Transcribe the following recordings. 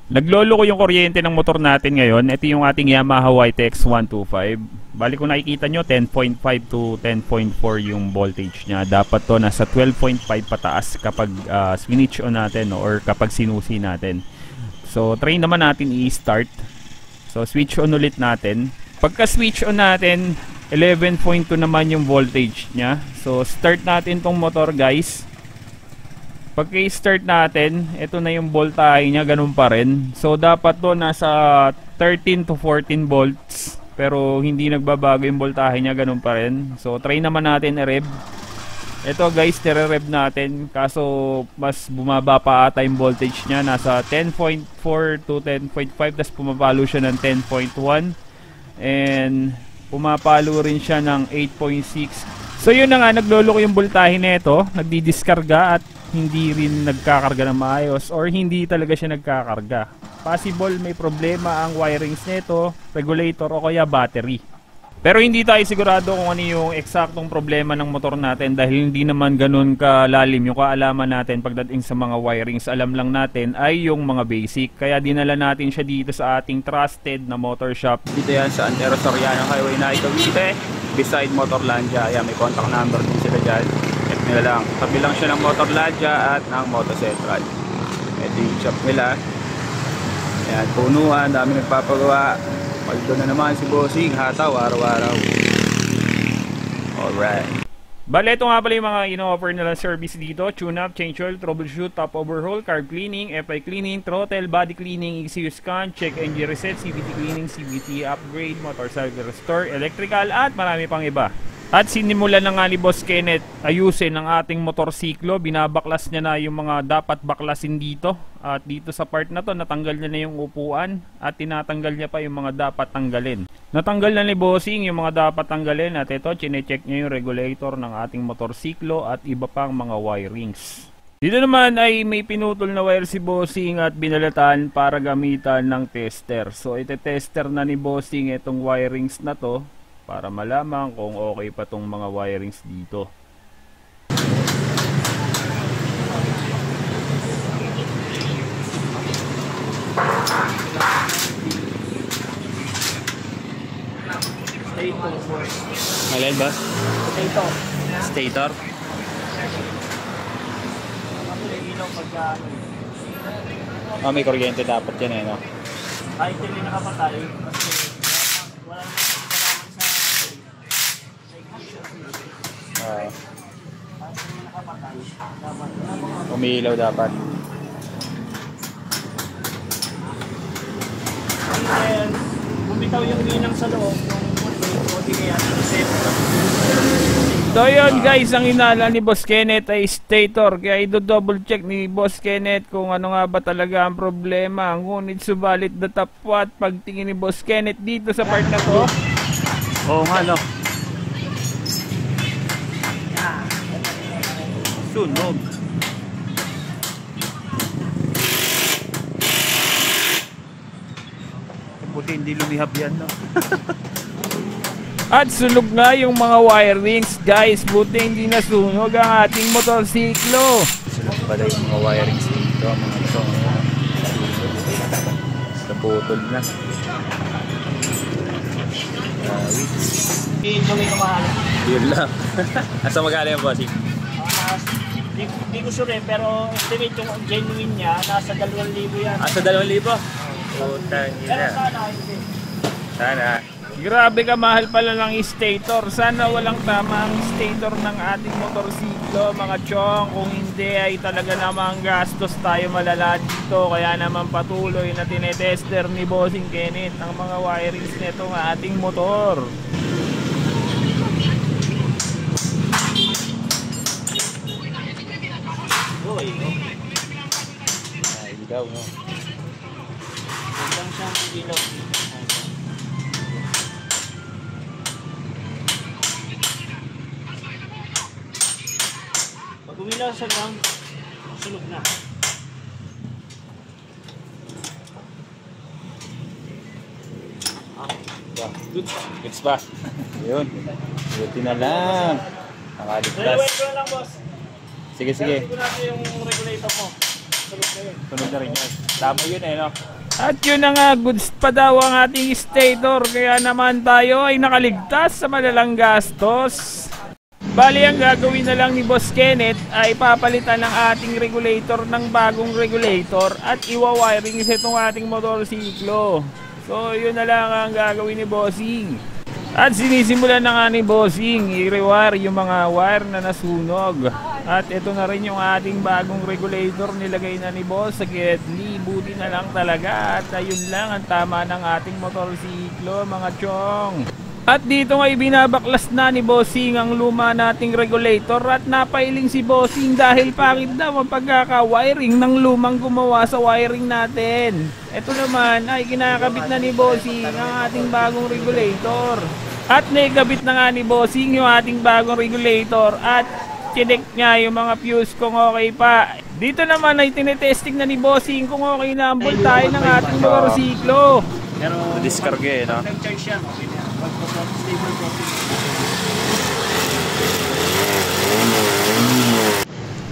Naglolo ko yung kuryente ng motor natin ngayon. Ito yung ating Yamaha YTX 125. Bali kung nakikita nyo, 10.5 to 10.4 yung voltage nya. Dapat to nasa 12.5 pataas kapag switch on natin or kapag sinusi natin. So try naman natin i-start. So switch on ulit natin. Pagka switch on natin, 11.2 naman yung voltage nya. So start natin tong motor, guys. Pagka i-start natin, ito na yung voltage nya, ganun pa rin. So dapat to nasa 13 to 14 volts. Pero hindi nagbabago yung voltage nya, ganun pa rin. So try naman natin i-rev. Ito guys, tire-rev natin. Kaso mas bumaba pa ata yung voltage nya. Nasa 10.4 to 10.5. Tapos pumapalo siya ng 10.1. And pumapalo rin siya ng 8.6. So yun na nga, naglolo ko yung voltage nito. Nagdidiskarga at hindi rin nagkakarga ng maayos or hindi talaga siya nagkakarga. Possible may problema ang wirings nito, regulator o kaya battery. Pero hindi tayo sigurado kung ano yung eksaktong problema ng motor natin dahil hindi naman ganun kalalim yung kaalaman natin pagdating sa mga wirings. Alam lang natin ay yung mga basic. Kaya dinala natin siya dito sa ating trusted na motor shop. Dito yan sa Antero Soriano Highway na Cavite, beside Motorlandia. Ayan, may contact number din sila dyan. Check nila lang. Tabi lang siya ng Motorlandia at ng Moto Central. Ito yung shop nila. Ayan, punuan, dami nagpapagawa. Paldo na naman si Bossing, hataw araw-araw. Alright. Bale, ito nga pala yung mga ino-offer nila service dito. Tune-up, change oil, troubleshoot, top overhaul, carb cleaning, FI cleaning, throttle, body cleaning, ECU scan, check engine reset, CVT cleaning, CVT upgrade, motorcycle restore, electrical, at marami pang iba. At sinimulan na nga ni Boss Kenneth ayusin ang ating motorsiklo. Binabaklas niya na yung mga dapat baklasin dito. At dito sa part na to, natanggal niya na yung upuan. At tinatanggal niya pa yung mga dapat tanggalin. Natanggal na ni Bossing yung mga dapat tanggalin. At ito, chinecheck niya yung regulator ng ating motorsiklo at iba pang mga wirings. Dito naman ay may pinutol na wire si Bossing at binalatan para gamitan ng tester. So ite-tester na ni Bossing itong wirings na to para malaman kung okay pa tong mga wirings dito. Alin ba? Stator. Stator? Oh, may kuryente dapat yan eh, no? Ay, hindi nakapatay. Wala umiilaw dapat. And bumitaw yung ginang sa loob ng body niya. So yun guys, ang inala ni Boss Kenneth ay stator. Kaya i-double check ni Boss Kenneth kung ano nga ba talaga ang problema. Ngunit subalit datapwat pagtingin ni Boss Kenneth dito sa part na to. Oo nga, no? Sunog. Buti hindi lumihab yan, no? At sunog nga yung mga wirings, guys. Buti hindi nasunog ang ating motorsiklo. Sunog pala yung mga wirings dito, mga ito. Naputol na. Hindi may kamahal. Yun lang. Asa magkano yung bossing? Hindi ko sure pero estimate yung genuine niya, nasa 2,000 yan. Asa 2,000? Putang Pero ina. sana hindi. Sana. Grabe ka, mahal pala ng stator. Sana walang tama ang stator ng ating motorsiklo, mga chong. Kung hindi ay talaga namang gastos tayo malala dito. Kaya naman patuloy na tinetester ni Bossing Kenneth ang mga wirings nito ng ating motor. Uy, Ilaw, no? hanggang siyang ilaw. Pag umilaw sa ground, sunog na. Good. Goods ba? Yun. Buti na lang. Nakaligtas. Wait ko lang, boss. Sige, sige. Sigurado yung regulator mo. Sunog na yun. Tunog na rin yan. Tama yun eh, no? At yun na nga, goods pa daw ang ating stator, kaya naman tayo ay nakaligtas sa malalang gastos. Bali, ang gagawin na lang ni Boss Kenneth ay papalitan ng ating regulator ng bagong regulator at iwa-wiring sa itong ating motorsiklo. So yun na lang ang gagawin ni Bossing. At sinisimulan na nga ni Bossing i-rewire yung mga wire na nasunog. At ito na rin yung ating bagong regulator, nilagay na ni Boss sa Gedli. Buti na lang talaga at ayun lang ang tama ng ating motorsiklo, mga chong. At dito nga binabaklas na ni Bossing ang luma nating regulator at napailing si Bossing dahil pangit daw ang pagkaka-wiring ng lumang gumawa sa wiring natin. Ito naman ay kinakabit na ni Bossing ang ating bagong regulator. At naikabit na nga ni Bossing yung ating bagong regulator at chinek niya yung mga fuse kung okay pa. Dito naman ay tinetesting na ni Bossing kung okay na ang voltahe ng ating motorsiklo. Pero diskarge, no? nag-charge siya, okay na. Stable coating.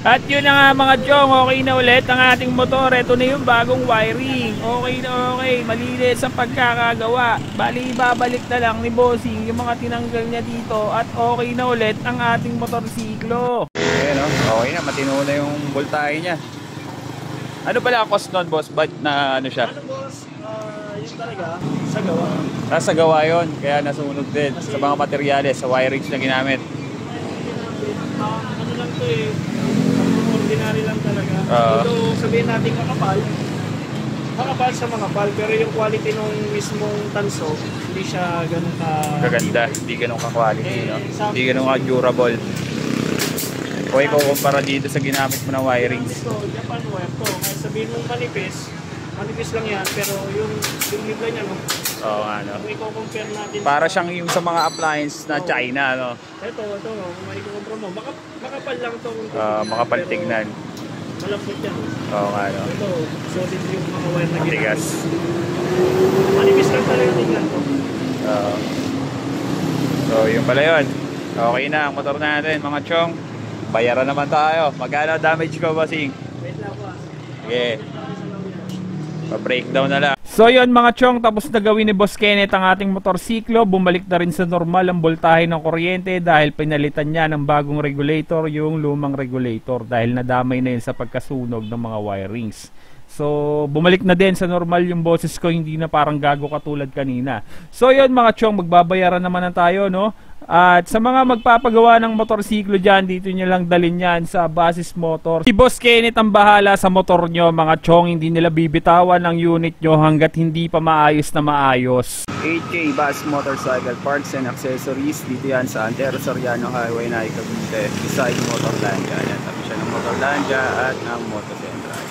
At yun na nga mga chong, okay na ulit ang ating motor. Ito na yung bagong wiring. Okay na okay, malinis ang pagkakagawa. Bali, babalik na lang ni Bossing yung mga tinanggal niya dito at okay na ulit ang ating motorsiklo. Ayan, no? Okay na, matino na yung voltahe niya. Ano pala ang cost nun, boss? Ba't na ano siya? Ano boss, yun talaga, sa gawa. Nasa gawa yun, kaya nasunog din sa mga materyales, sa wirings na ginamit. Ano lang to eh, ordinary lang talaga. Although sabihin natin makapal sa makapal, pero yung quality nung mismong tanso, hindi siya ganun Kaganda, hindi ganun ka-quality, no? Hindi ganun ka-durable. Okay ko kumpara dito sa ginamit mo na wirings. Ito, Japan wire to. Kaya sabihin mong manipis lang yan, pero yung libra niya, no? Oo nga, no? Kung i-compare natin Para siyang yung sa mga appliance na China, no? Ito, kung may i-compare mo, makapal lang to. Makapal tignan. Malambot yan. Oo nga, no? Ito, solid yung mga wire na ginamit. Tigas. Manipis lang talaga tingnan to. So, yun pala yun. Okay na ang motor natin, mga chong. Bayaran naman tayo. Magkano damage ko, bossing? Wait lang po. Okay. Pa-breakdown na lang. So yun mga chong, tapos na gawin ni Boss Kenneth ang ating motorsiklo. Bumalik na rin sa normal ang voltahe ng kuryente dahil pinalitan niya ng bagong regulator yung lumang regulator dahil nadamay na yun sa pagkasunog ng mga wirings. So bumalik na din sa normal yung boses ko, hindi na parang gago katulad kanina. So yun mga chong, magbabayaran naman na tayo, no? At sa mga magpapagawa ng motorsiklo dyan, dito nyo lang dalhin yan sa Basis Motor. Si Boss Kenneth ang bahala sa motor nyo mga chong. Hindi nila bibitawan ang unit nyo hanggat hindi pa maayos na maayos. 8K Basis Motorcycle Parts and Accessories. Dito yan sa Antero Soriano Highway na Cavite. Beside Motorlandia. Yan, tabi siya ng Motorlandia at ng Moto Central.